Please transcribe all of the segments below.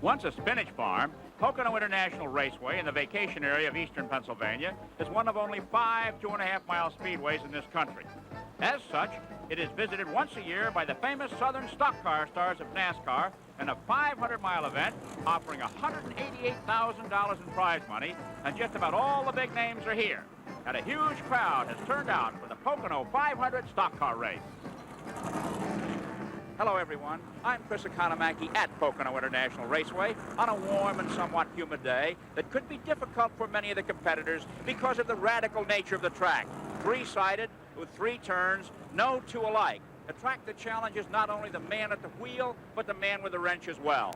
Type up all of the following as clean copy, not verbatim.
Once a spinach farm, Pocono International Raceway in the vacation area of eastern Pennsylvania is one of only 5 2.5-mile speedways in this country. As such, it is visited once a year by the famous Southern stock car stars of NASCAR in a 500-mile event offering $188,000 in prize money, and just about all the big names are here. And a huge crowd has turned out for the Pocono 500 stock car race. Hello, everyone. I'm Chris Economaki at Pocono International Raceway on a warm and somewhat humid day that could be difficult for many of the competitors because of the radical nature of the track. Three-sided with 3 turns, no two alike. A track that challenges not only the man at the wheel, but the man with the wrench as well.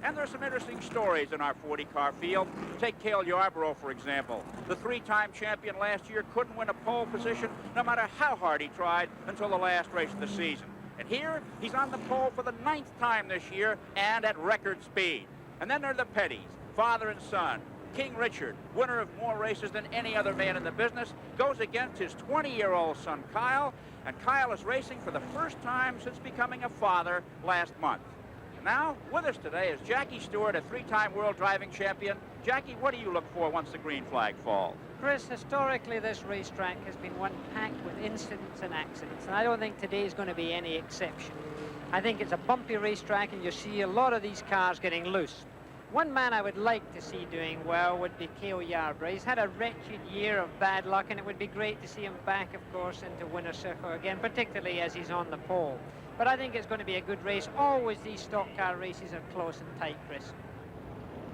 And there are some interesting stories in our 40-car field. Take Cale Yarborough, for example. The 3-time champion last year couldn't win a pole position no matter how hard he tried until the last race of the season. And here, he's on the pole for the 9th time this year and at record speed. And then there are the Pettys, father and son. King Richard, winner of more races than any other man in the business, goes against his 20-year-old son, Kyle. And Kyle is racing for the first time since becoming a father last month. Now, with us today is Jackie Stewart, a 3-time world driving champion. Jackie, what do you look for once the green flag falls? Chris, historically this racetrack has been one packed with incidents and accidents, and I don't think today is going to be any exception. I think it's a bumpy racetrack, and you see a lot of these cars getting loose. One man I would like to see doing well would be Cale Yarborough. He's had a wretched year of bad luck, and it would be great to see him back, of course, into winner's circle again, particularly as he's on the pole. But I think it's going to be a good race. Always these stock car races are close and tight, Chris.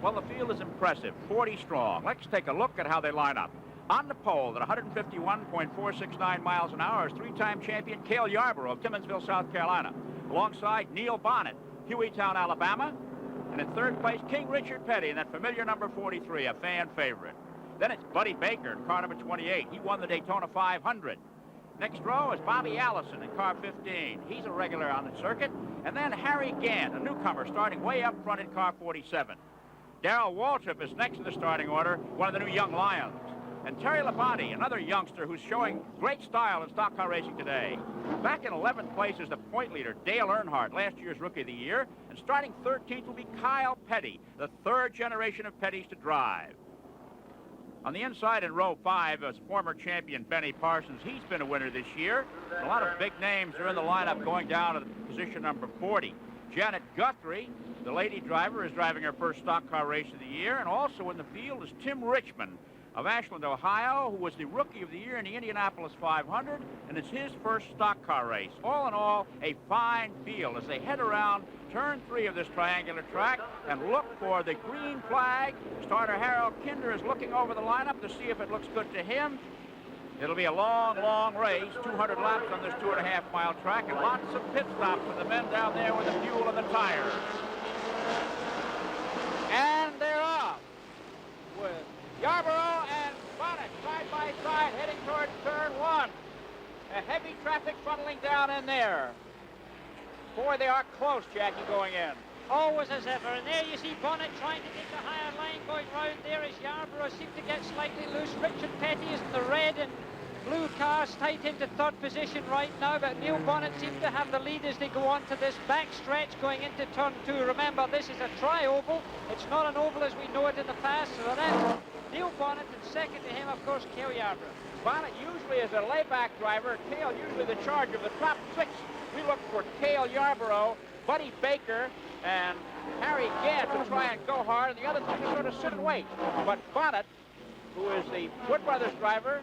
Well, the field is impressive, 40 strong. Let's take a look at how they line up. On the pole at 151.469 miles an hour is 3-time champion Cale Yarborough of Timminsville, South Carolina. Alongside Neil Bonnet, Hueytown, Alabama. And in 3rd place, King Richard Petty in that familiar number 43, a fan favorite. Then it's Buddy Baker in car number 28. He won the Daytona 500. Next row is Bobby Allison in car 15. He's a regular on the circuit. And then Harry Gant, a newcomer, starting way up front in car 47. Darrell Waltrip is next in the starting order, one of the new young lions. And Terry Labonte, another youngster who's showing great style in stock car racing today. Back in 11th place is the point leader, Dale Earnhardt, last year's Rookie of the Year. And starting 13th will be Kyle Petty, the 3rd generation of Pettys to drive. On the inside in row 5 is former champion Benny Parsons. He's been a winner this year. A lot of big names are in the lineup going down to position number 40. Janet Guthrie, the lady driver, is driving her first stock car race of the year. And also in the field is Tim Richmond of Ashland, Ohio, who was the Rookie of the Year in the Indianapolis 500, and it's his first stock car race. All in all, a fine field as they head around turn 3 of this triangular track and look for the green flag. Starter Harold Kinder is looking over the lineup to see if it looks good to him. It'll be a long, long race, 200 laps on this 2.5-mile track, and lots of pit stops for the men down there with the fuel and the tires. And they're off with Yarborough and Bonnet side by side heading towards turn 1. A heavy traffic funneling down in there. Boy, they are close, Jackie, going in. Always as ever. And there you see Bonnet trying to take the higher line going round there as Yarborough seems to get slightly loose. Richard Petty is in the red and blue cars tight into 3rd position right now, but Neil Bonnet seems to have the lead as they go on to this back stretch going into turn 2. Remember, this is a tri-oval. It's not an oval as we know it in the past. So then Neil Bonnet, and second to him, of course, Cale Yarborough. Bonnet usually is a layback driver. Cale usually the charge of the top 6. We look for Cale Yarborough, Buddy Baker, and Harry Gant to try and go hard, and the other two to sort of sit and wait. But Bonnet, who is the Wood Brothers driver,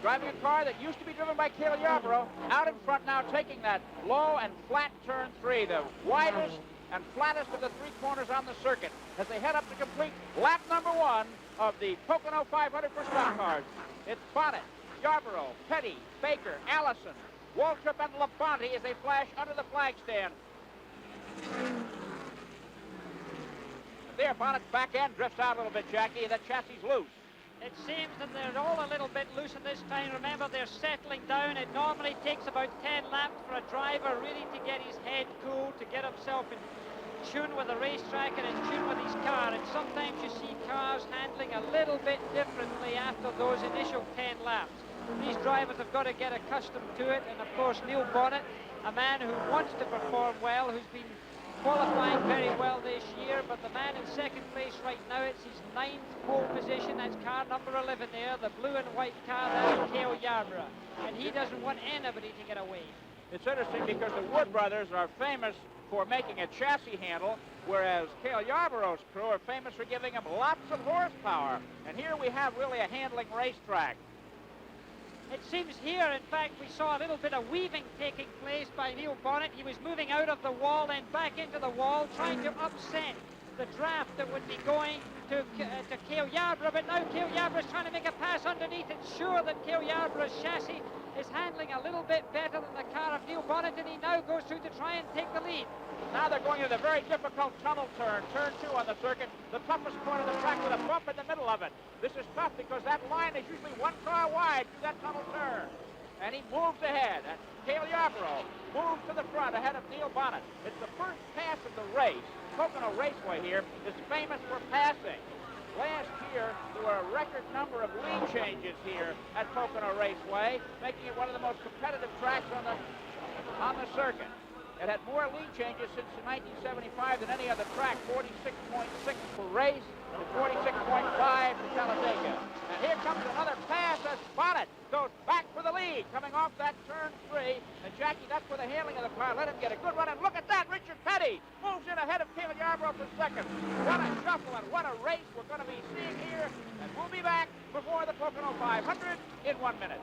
driving a car that used to be driven by Cale Yarborough, out in front now, taking that low and flat turn 3, the widest and flattest of the 3 corners on the circuit, as they head up to complete lap number 1 of the Pocono 500 for stock cars. It's Bonnet, Yarborough, Petty, Baker, Allison, Waltrip, and Labonte as they flash under the flag stand. There, Bonnet's back end drifts out a little bit, Jackie. That chassis is loose. It seems that they're all a little bit loose at this time. Remember, they're settling down. It normally takes about 10 laps for a driver really to get his head cool, to get himself in tune with the racetrack and in tune with his car. And sometimes you see cars handling a little bit differently after those initial 10 laps. These drivers have got to get accustomed to it. And of course, Neil Bonnet, a man who wants to perform well, who's been qualifying very well this year, but the man in second place right now, it's his 9th pole position. That's car number 11 there, the blue and white car. That's Cale Yarborough, and he doesn't want anybody to get away. It's interesting because the Wood brothers are famous for making a chassis handle, whereas Cale Yarborough's crew are famous for giving him lots of horsepower. And here we have really a handling racetrack. It seems here, in fact, we saw a little bit of weaving taking place by Neil Bonnet. He was moving out of the wall and back into the wall, trying to upset the draft that would be going to Cale Yarborough. But now Cale Yarborough is trying to make a pass underneath. It's sure that Cale Yarborough's chassis is handling a little bit better than the car of Neil Bonnet, and he now goes through to try and take the lead. Now they're going into the very difficult tunnel turn 2 on the circuit, the toughest part of the track with a bump in the middle of it. This is tough because that line is usually 1 car wide through that tunnel turn. And he moves ahead, and Cale Yarborough moves to the front ahead of Neil Bonnet. It's the first pass of the race. Pocono Raceway here is famous for passing. Last year, there were a record number of lead changes here at Pocono Raceway, making it one of the most competitive tracks on the circuit. It had more lead changes since 1975 than any other track, 46.6 per race and 46.5 for Talladega. And here comes another pass as Bonnet goes back for the lead, coming off that turn 3. And Jackie, that's where the handling of the car let him get a good run. And look at that, Richard Petty moves in ahead of Cale Yarborough for second. What a shuffle and what a race we're going to be seeing here. And we'll be back before the Pocono 500 in 1 minute.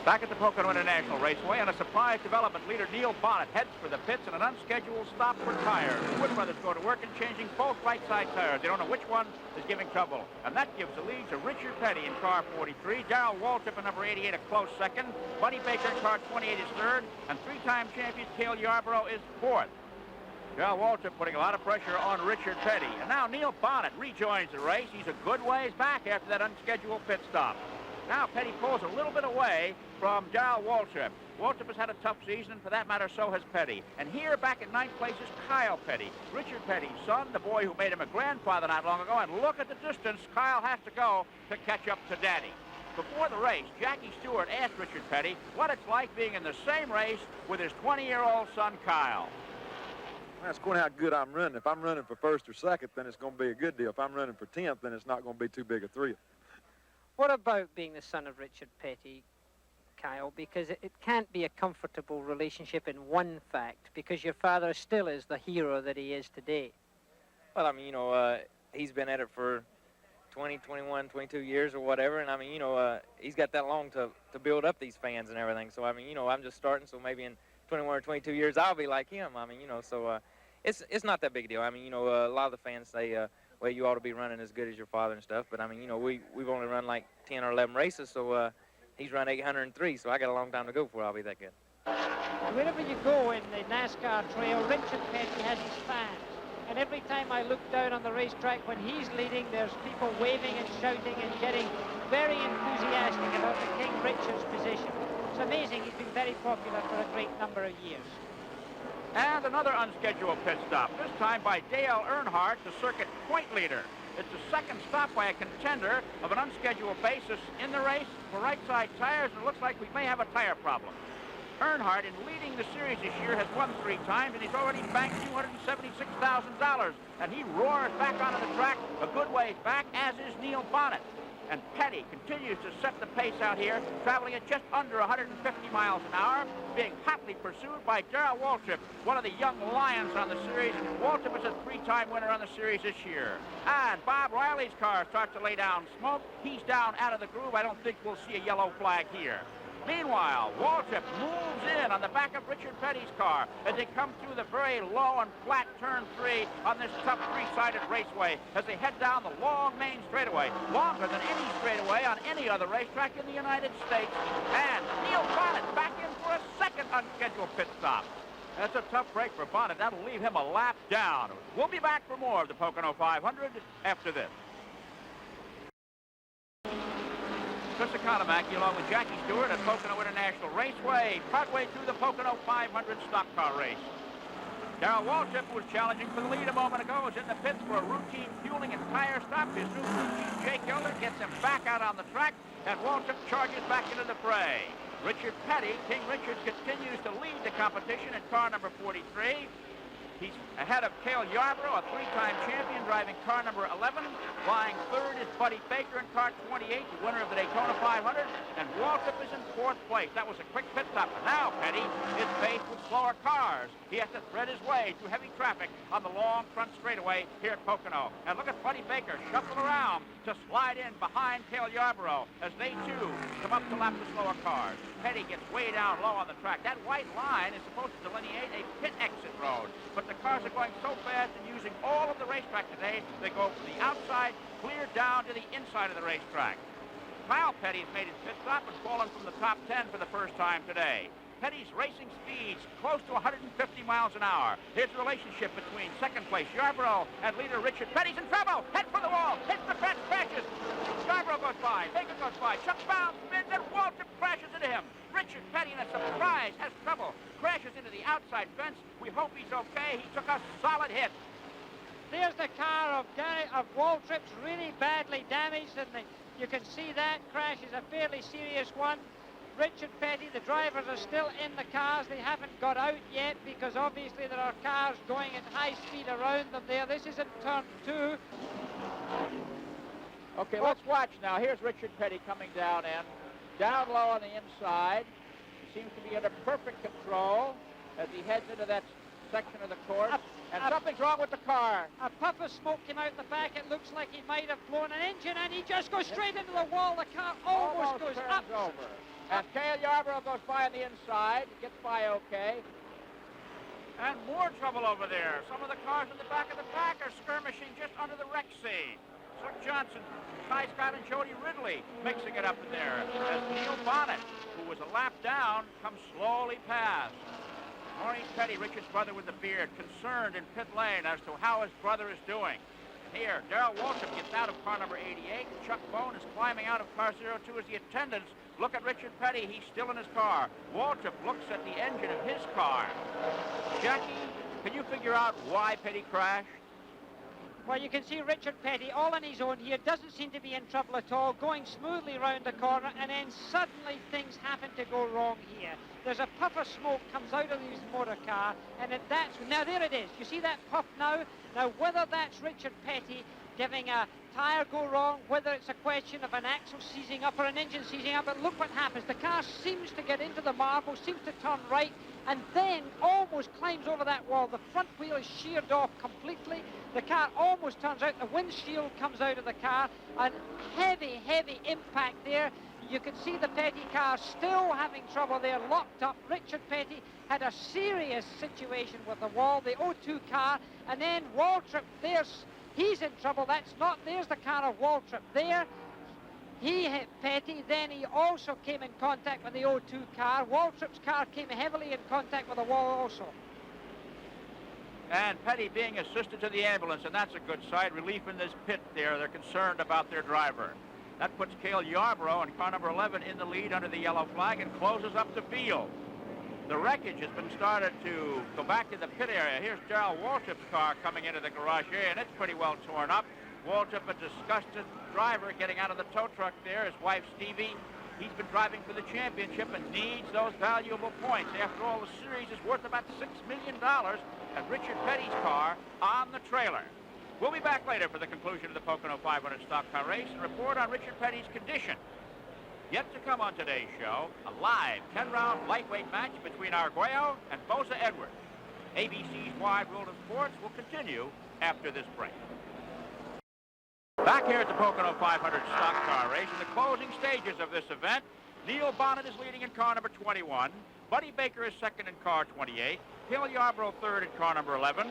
Back at the Pocono International Raceway, and a surprise development leader, Neil Bonnet, heads for the pits in an unscheduled stop for tires. The Wood brothers go to work in changing both right side tires. They don't know which one is giving trouble. And that gives the lead to Richard Petty in car 43, Darrell Waltrip in number 88 a close second, Buddy Baker in car 28 is third, and 3-time champion Cale Yarborough is fourth. Darrell Waltrip putting a lot of pressure on Richard Petty. And now Neil Bonnet rejoins the race. He's a good ways back after that unscheduled pit stop. Now Petty pulls a little bit away from Darrell Waltrip. Waltrip has had a tough season, and for that matter, so has Petty. And here, back in 9th place, is Kyle Petty, Richard Petty's son, the boy who made him a grandfather not long ago. And look at the distance Kyle has to go to catch up to Daddy. Before the race, Jackie Stewart asked Richard Petty what it's like being in the same race with his 20-year-old son, Kyle. That's according to how good I'm running. If I'm running for first or second, then it's going to be a good deal. If I'm running for 10th, then it's not going to be too big a thrill. What about being the son of Richard Petty, Kyle? Because it can't be a comfortable relationship in one fact, because your father still is the hero that he is today. Well, I mean, you know, he's been at it for 20, 21, 22 years or whatever, and I mean, you know, he's got that long to build up these fans and everything. So, I mean, you know, I'm just starting, so maybe in 21 or 22 years I'll be like him. I mean, you know, so it's not that big a deal. I mean, you know, a lot of the fans say, well, you ought to be running as good as your father and stuff. But, I mean, you know, we've only run like 10 or 11 races, so he's run 803, so I got a long time to go before I'll be that good. Wherever you go in the NASCAR trail, Richard Petty has his fans. And every time I look down on the racetrack when he's leading, there's people waving and shouting and getting very enthusiastic about the King Richard's position. It's amazing. He's been very popular for a great number of years. And another unscheduled pit stop, this time by Dale Earnhardt, the circuit point leader. It's the second stop by a contender of an unscheduled basis in the race for right side tires, and it looks like we may have a tire problem. Earnhardt, in leading the series this year, has won 3 times, and he's already banked $276,000. And he roars back onto the track a good ways back, as is Neil Bonnet. And Petty continues to set the pace out here, traveling at just under 150 miles an hour, being hotly pursued by Darrell Waltrip, one of the young lions on the series. Waltrip is a 3-time winner on the series this year. And Bob Riley's car starts to lay down smoke. He's down out of the groove. I don't think we'll see a yellow flag here. Meanwhile, Waltrip moves in on the back of Richard Petty's car as they come through the very low and flat turn 3 on this tough 3-sided raceway as they head down the long main straightaway, longer than any straightaway on any other racetrack in the United States. And Neil Bonnet back in for a second unscheduled pit stop. That's a tough break for Bonnet. That'll leave him a lap down. We'll be back for more of the Pocono 500 after this. Chris Economaki along with Jackie Stewart at Pocono International Raceway, partway through the Pocono 500 stock car race. Darrell Waltrip, who was challenging for the lead a moment ago, is in the pits for a routine fueling and tire stop. His new routine Jake Elder gets him back out on the track, and Waltrip charges back into the fray. Richard Petty, King Richard, continues to lead the competition in car number 43. He's ahead of Cale Yarborough, a three-time champion, driving car number 11. Flying third is Buddy Baker in car 28, the winner of the Daytona 500. And Waltrip is in fourth place. That was a quick pit stop. And now Petty is faced with slower cars. He has to thread his way through heavy traffic on the long front straightaway here at Pocono. And look at Buddy Baker shuffle around to slide in behind Cale Yarborough as they, too, come up to lap the slower cars. Petty gets way down low on the track. That white line is supposed to delineate a pit exit road. But the cars are going so fast and using all of the racetrack today, they go from the outside clear down to the inside of the racetrack. Kyle Petty's made his pit stop and fallen from the top 10 for the first time today. Petty's racing speeds close to 150 miles an hour. Here's the relationship between second place Yarborough and leader Richard. Petty's in trouble. Head for the wall. Hits the fence, crashes. Yarborough goes by. Baker goes by. Chuck Bound spins and Waltrip crashes into him. Richard Petty, in a surprise, has trouble. Crashes into the outside fence. We hope he's okay. He took a solid hit. There's the car of Waltrip's really badly damaged, and you can see that crash is a fairly serious one. Richard Petty, the drivers are still in the cars. They haven't got out yet because obviously there are cars going at high speed around them there. This is in turn 2. Okay, let's watch now. Here's Richard Petty coming down in. Down low on the inside. He seems to be under perfect control as he heads into that section of the course. And something's wrong with the car. A puff of smoke came out the back. It looks like he might have blown an engine, and he just goes straight into the wall. The car almost goes turns up. over. And Cale Yarborough goes by on the inside, gets by okay. And more trouble over there. Some of the cars in the back of the pack are skirmishing just under the wreck scene. Slick Johnson, Ty Scott, and Jody Ridley mixing it up in there as Neil Bonnet, who was a lap down, comes slowly past. Maurice Petty, Richard's brother with the beard, concerned in pit lane as to how his brother is doing. Here, Darrell Waltrip gets out of car number 88. Chuck Bone is climbing out of car 02 as the attendants look at Richard Petty. He's still in his car. Waltrip looks at the engine of his car. Jackie, can you figure out why Petty crashed? Well, you can see Richard Petty all on his own here, doesn't seem to be in trouble at all, going smoothly round the corner, and then suddenly things happen to go wrong here. There's a puff of smoke comes out of his motor car, and now there it is. You see that puff now? Now, whether that's Richard Petty giving a tire go wrong, whether it's a question of an axle seizing up or an engine seizing up, but look what happens. The car seems to get into the marble, seems to turn right, and then almost climbs over that wall. The front wheel is sheared off completely. The car almost turns out. The windshield comes out of the car, and heavy, heavy impact there. You can see the Petty car still having trouble there, locked up. Richard Petty had a serious situation with the wall, the O2 car, and then Waltrip, he's in trouble. There's the car of Waltrip there. He hit Petty, then he also came in contact with the O2 car. Waltrip's car came heavily in contact with the wall also. And Petty being assisted to the ambulance, and that's a good sight. Relief in this pit there. They're concerned about their driver. That puts Cale Yarborough in car number 11 in the lead under the yellow flag and closes up the field. The wreckage has been started to go back to the pit area. Here's Darrell Waltrip's car coming into the garage area, and it's pretty well torn up. Waltrip, a disgusted driver, getting out of the tow truck there. His wife, Stevie, he's been driving for the championship and needs those valuable points. After all, the series is worth about $6 million, and Richard Petty's car on the trailer. We'll be back later for the conclusion of the Pocono 500 stock car race and report on Richard Petty's condition. Yet to come on today's show, a live 10-round lightweight match between Arguello and Bosa Edwards. ABC's Wide World of Sports will continue after this break. Back here at the Pocono 500 stock car race in the closing stages of this event, Neil Bonnet is leading in car number 21. Buddy Baker is second in car 28. Cale Yarborough third in car number 11.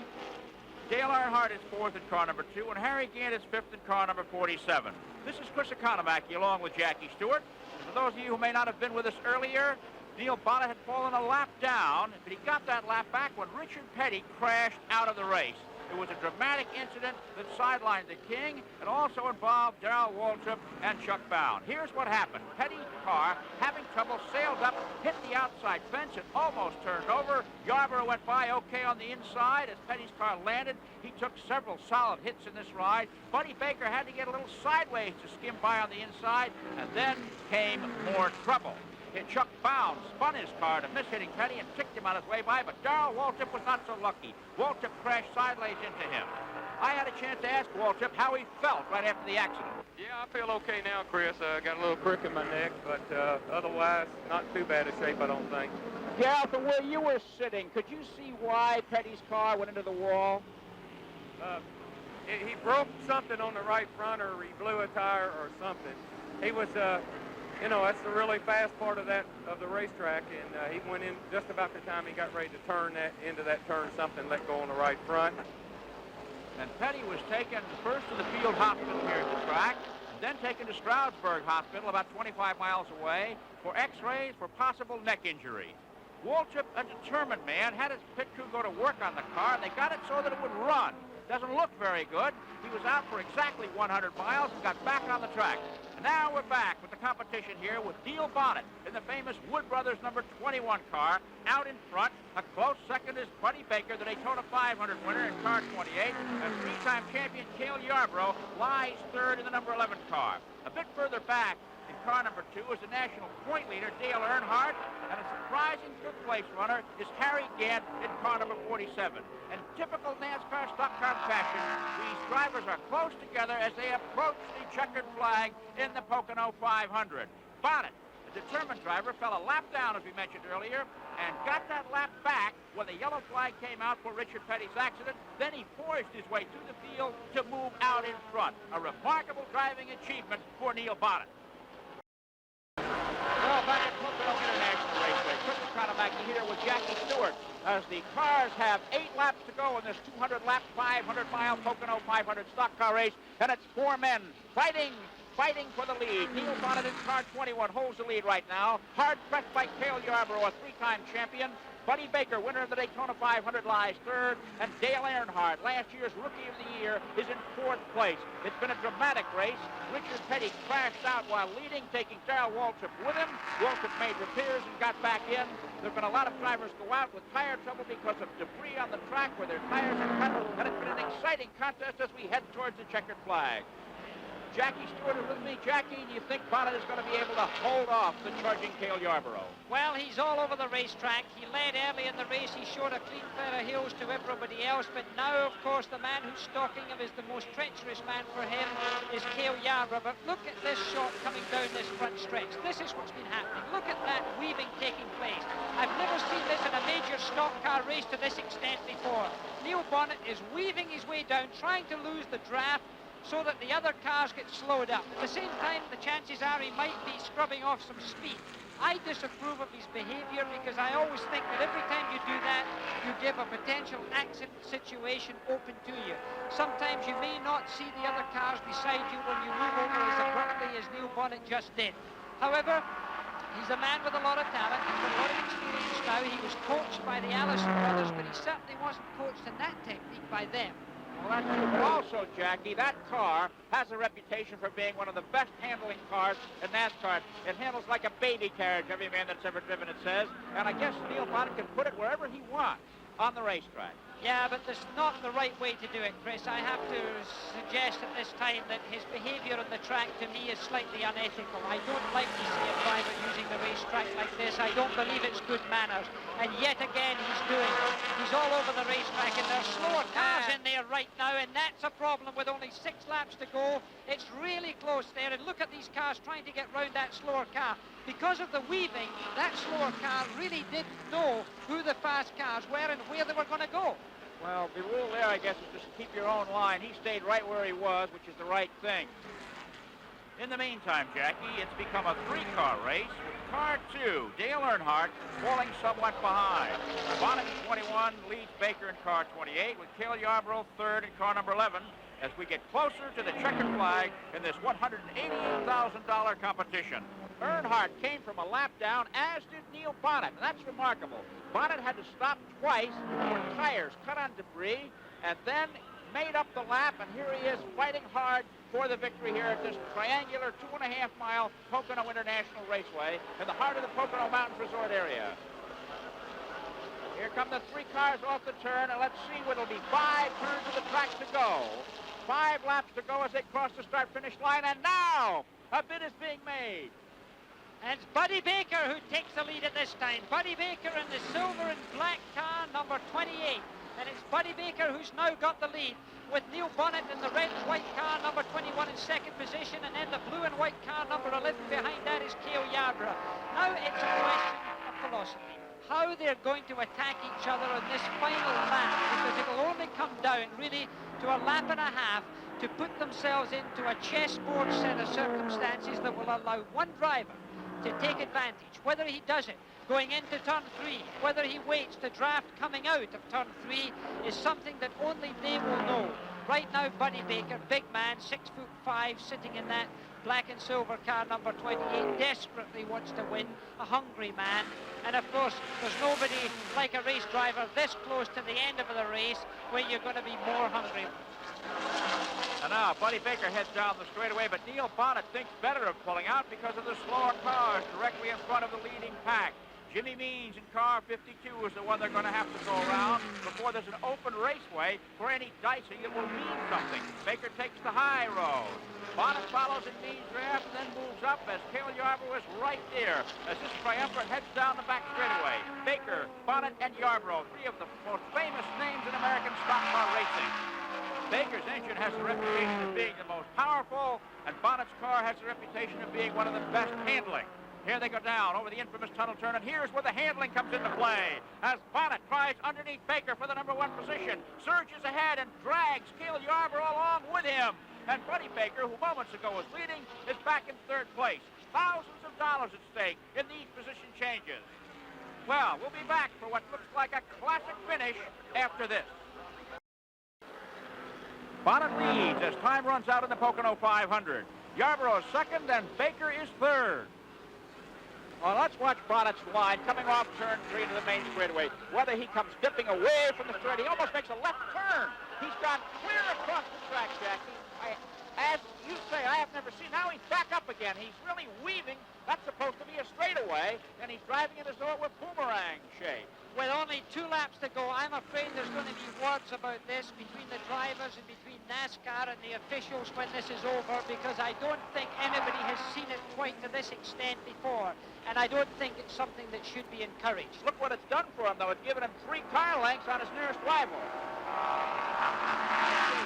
Dale Earnhardt is fourth in car number 2, and Harry Gant is fifth in car number 47. This is Chris Economaki along with Jackie Stewart. And for those of you who may not have been with us earlier, Neil Bonnet had fallen a lap down, but he got that lap back when Richard Petty crashed out of the race. It was a dramatic incident that sidelined the King and also involved Darrell Waltrip and Chuck Bound. Here's what happened. Petty's car, having trouble, sailed up, hit the outside fence, and almost turned over. Yarborough went by okay on the inside. As Petty's car landed, he took several solid hits in this ride. Buddy Baker had to get a little sideways to skim by on the inside, and then came more trouble. Chuck Bound spun his car to miss hitting Petty and kicked him on his way by, but Darrell Waltrip was not so lucky. Waltrip crashed sideways into him. I had a chance to ask Waltrip how he felt right after the accident. Yeah, I feel okay now, Chris. I got a little crick in my neck, but otherwise not too bad a shape, I don't think. Yeah, from where you were sitting, could you see why Petty's car went into the wall? He broke something on the right front, or he blew a tire or something. He was, you know, that's the really fast part of the racetrack, and he went in just about the time he got ready to turn that into that turn. Something let go on the right front. And Petty was taken first to the field hospital here at the track, and then taken to Stroudsburg Hospital about 25 miles away for x-rays for possible neck injury. Waltrip, a determined man, had his pit crew go to work on the car, and they got it so that it would run. Doesn't look very good. He was out for exactly 100 miles and got back on the track. And now we're back with the competition here with Neil Bonnet in the famous Wood Brothers number 21 car. Out in front, a close second is Buddy Baker, the Daytona 500 winner in car 28. And three-time champion Cale Yarborough lies third in the number 11 car. A bit further back, in car number 2 is the national point leader, Dale Earnhardt, and a surprising fifth-place runner is Harry Gant in car number 47. In typical NASCAR stock car fashion, these drivers are close together as they approach the checkered flag in the Pocono 500. Bonnet, the determined driver, fell a lap down, as we mentioned earlier, and got that lap back when the yellow flag came out for Richard Petty's accident. Then he forced his way through the field to move out in front. A remarkable driving achievement for Neil Bonnet. Well, back at Pocono International Raceway, quick Economaki here with Jackie Stewart as the cars have 8 laps to go in this 200-lap, 500-mile Pocono 500 stock car race, and it's 4 men fighting for the lead. Neil Bonnet in car 21 holds the lead right now, hard pressed by Cale Yarborough, a 3-time champion. Buddy Baker, winner of the Daytona 500, lies third, and Dale Earnhardt, last year's Rookie of the Year, is in 4th place. It's been a dramatic race. Richard Petty crashed out while leading, taking Darrell Waltrip with him. Waltrip made repairs and got back in. There have been a lot of drivers go out with tire trouble because of debris on the track where their tires are cut, and it's been an exciting contest as we head towards the checkered flag. Jackie Stewart is with me. Jackie, do you think Bonnet is going to be able to hold off the charging Cale Yarborough? Well, he's all over the racetrack. He led early in the race. He showed a clean pair of heels to everybody else. But now, of course, the man who's stalking him is the most treacherous man for him is Cale Yarborough. But look at this shot coming down this front stretch. This is what's been happening. Look at that weaving taking place. I've never seen this in a major stock car race to this extent before. Neil Bonnet is weaving his way down, trying to lose the draft, so that the other cars get slowed up. At the same time, the chances are he might be scrubbing off some speed. I disapprove of his behavior because I always think that every time you do that, you give a potential accident situation open to you. Sometimes you may not see the other cars beside you when you move over as abruptly as Neil Bonnet just did. However, he's a man with a lot of talent. He's got a lot of experience now. He was coached by the Allison brothers, but he certainly wasn't coached in that technique by them. Well, that's true. But also, Jackie, that car has a reputation for being one of the best handling cars in NASCAR. It handles like a baby carriage, every man that's ever driven it says. And I guess Neil Bonnet can put it wherever he wants on the racetrack. Yeah, but that's not the right way to do it, Chris. I have to suggest at this time that his behavior on the track, to me, is slightly unethical. I don't like to see a driver using the racetrack like this. I don't believe it's good manners. And yet again, he's doing it. He's all over the racetrack, and there's slower cars in there right now, and that's a problem with only 6 laps to go. It's really close there, and look at these cars trying to get round that slower car. Because of the weaving, that slower car really didn't know who the fast cars were and where they were going to go. Well, the rule there, I guess, is just keep your own line. He stayed right where he was, which is the right thing. In the meantime, Jackie, it's become a 3-car race with car 2, Dale Earnhardt, falling somewhat behind. Bonnet in 21 leads Baker in car 28, with Cale Yarborough third in car number 11, as we get closer to the checkered flag in this $188,000 competition. Earnhardt came from a lap down, as did Neil Bonnet, and that's remarkable. Bonnet had to stop twice for tires cut on debris, and then made up the lap, and here he is fighting hard for the victory here at this triangular 2.5-mile Pocono International Raceway in the heart of the Pocono Mountains Resort area. Here come the 3 cars off the turn, and let's see what it'll be. 5 turns of the track to go. 5 laps to go as they cross the start-finish line, and now a bid is being made. And it's Buddy Baker who takes the lead at this time. Buddy Baker in the silver and black car, number 28. And it's Buddy Baker who's now got the lead, with Neil Bonnet in the red and white car, number 21, in second position. And then the blue and white car, number 11, behind that is Cale Yarborough. Now it's a question of philosophy, how they're going to attack each other on this final lap, because it'll only come down really to a lap and a half to put themselves into a chessboard set of circumstances that will allow one driver to take advantage. Whether he does it going into turn 3, whether he waits to draft coming out of turn 3, is something that only they will know. Right now, Buddy Baker, big man, 6'5", sitting in that black and silver car, number 28, desperately wants to win, a hungry man. And of course, there's nobody like a race driver this close to the end of the race where you're going to be more hungry. And now Buddy Baker heads down the straightaway, but Neil Bonnet thinks better of pulling out because of the slower cars directly in front of the leading pack. Jimmy Means in car 52 is the one they're going to have to go around before there's an open raceway for any dicing that will mean something. Baker takes the high road. Bonnet follows in Means' draft and then moves up as Cale Yarborough is right there as this triumvirate heads down the back straightaway. Baker, Bonnet, and Yarborough, three of the most famous names in American stock car racing. Baker's engine has the reputation of being the most powerful, and Bonnet's car has the reputation of being one of the best handling. Here they go down over the infamous tunnel turn, and here's where the handling comes into play. As Bonnet drives underneath Baker for the number 1 position, surges ahead and drags Cale Yarborough along with him. And Buddy Baker, who moments ago was leading, is back in 3rd place. Thousands of dollars at stake in these position changes. Well, we'll be back for what looks like a classic finish after this. Bonnet leads as time runs out in the Pocono 500. Yarborough is 2nd and Baker is 3rd. Well, let's watch Bonnet's line coming off turn 3 into the main straightaway. Whether he comes dipping away from the straight, he almost makes a left turn. He's gone clear across the track, Jackie. As you say, I have never seen. Now he's back up again. He's really weaving. That's supposed to be a straightaway, and he's driving it as though it were boomerang shape. With only 2 laps to go, I'm afraid there's going to be words about this between the drivers and between NASCAR and the officials when this is over, because I don't think anybody has seen it quite to this extent before, and I don't think it's something that should be encouraged. Look what it's done for him, though. It's given him 3 car lengths on his nearest rival.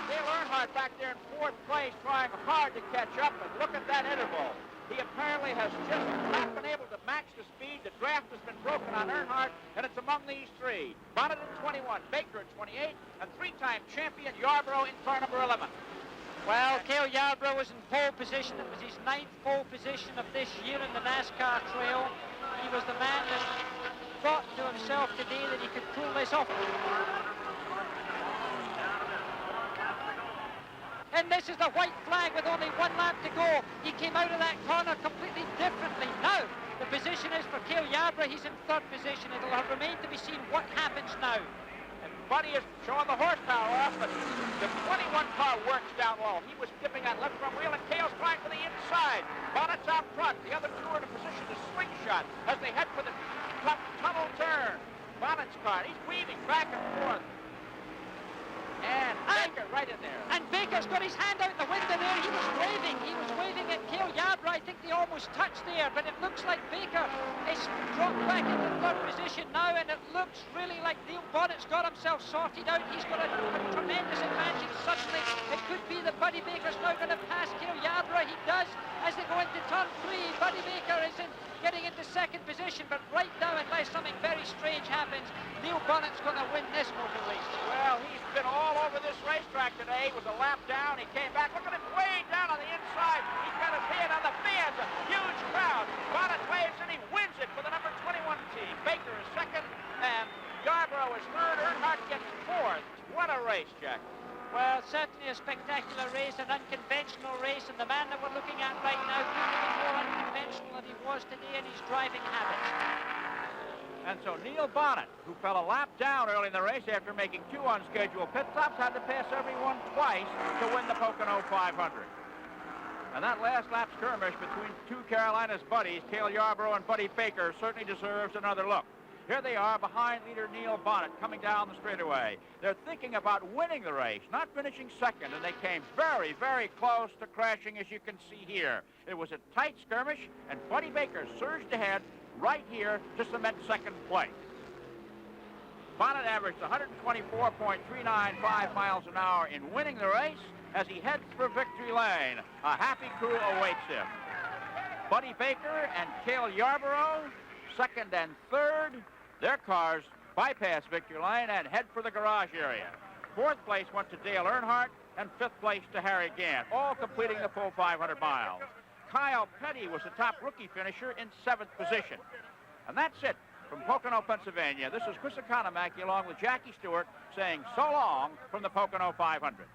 Dale Earnhardt back there in 4th place trying hard to catch up, but look at that interval. He apparently has just not been able to match the speed. The draft has been broken on Earnhardt, and it's among these 3. Bonnet in 21, Baker in 28, and 3-time champion Yarborough in car number 11. Well, Cale Yarborough was in pole position. It was his 9th pole position of this year in the NASCAR trail. He was the man that thought to himself today that he could pull this off. And this is the white flag with only 1 lap to go. He came out of that corner completely differently. Now, the position is for Cale Yarborough. He's in 3rd position. It'll remain to be seen what happens now. And Buddy is showing the horsepower off, but the 21 car works down low. He was dipping on left front wheel, and Cale's trying for the inside. Bonnet's out front. The other 2 are in a position to slingshot as they head for the tunnel turn. Bonnet's car, he's weaving back and forth. And Baker right in there. And Baker's got his hand out the window there. He was waving at Cale Yarborough. I think they almost touched there, but it looks like Baker is dropped back into 3rd position now, and it looks really like Neil Bonnet's got himself sorted out. He's got a tremendous advantage. Suddenly, it could be that Buddy Baker's now going to pass Cale Yarborough. He does as they go into turn 3. Buddy Baker is getting into 2nd position, but right now, unless something very strange happens, Neil Bonnet's going to win this motor race. Well, he's been all over this racetrack today. He was a lap down. He came back. Look at him way down on the inside. He's got his hand on the fans. A huge crowd. Bonnet waves and he wins it for the number 21 team. Baker is 2nd, and Yarborough is 3rd. Earnhardt gets 4th. What a race, Jack. Well, certainly a spectacular race, an unconventional race, and the man that we're looking at right now could be more unconventional than he was today in his driving habits. And so Neil Bonnet, who fell a lap down early in the race after making 2 unscheduled pit stops, had to pass everyone twice to win the Pocono 500. And that last lap skirmish between 2 Carolinas buddies, Cale Yarborough and Buddy Baker, certainly deserves another look. Here they are behind leader Neil Bonnet coming down the straightaway. They're thinking about winning the race, not finishing second, and they came very, very close to crashing, as you can see here. It was a tight skirmish, and Buddy Baker surged ahead right here to cement second place. Bonnet averaged 124.395 miles an hour in winning the race as he heads for victory lane. A happy crew awaits him. Buddy Baker and Cale Yarborough, second and third. Their cars bypass victory lane and head for the garage area. Fourth place went to Dale Earnhardt, and fifth place to Harry Gant, all completing the full 500 miles. Kyle Petty was the top rookie finisher in seventh position. And that's it from Pocono, Pennsylvania. This is Chris Economaki along with Jackie Stewart saying so long from the Pocono 500.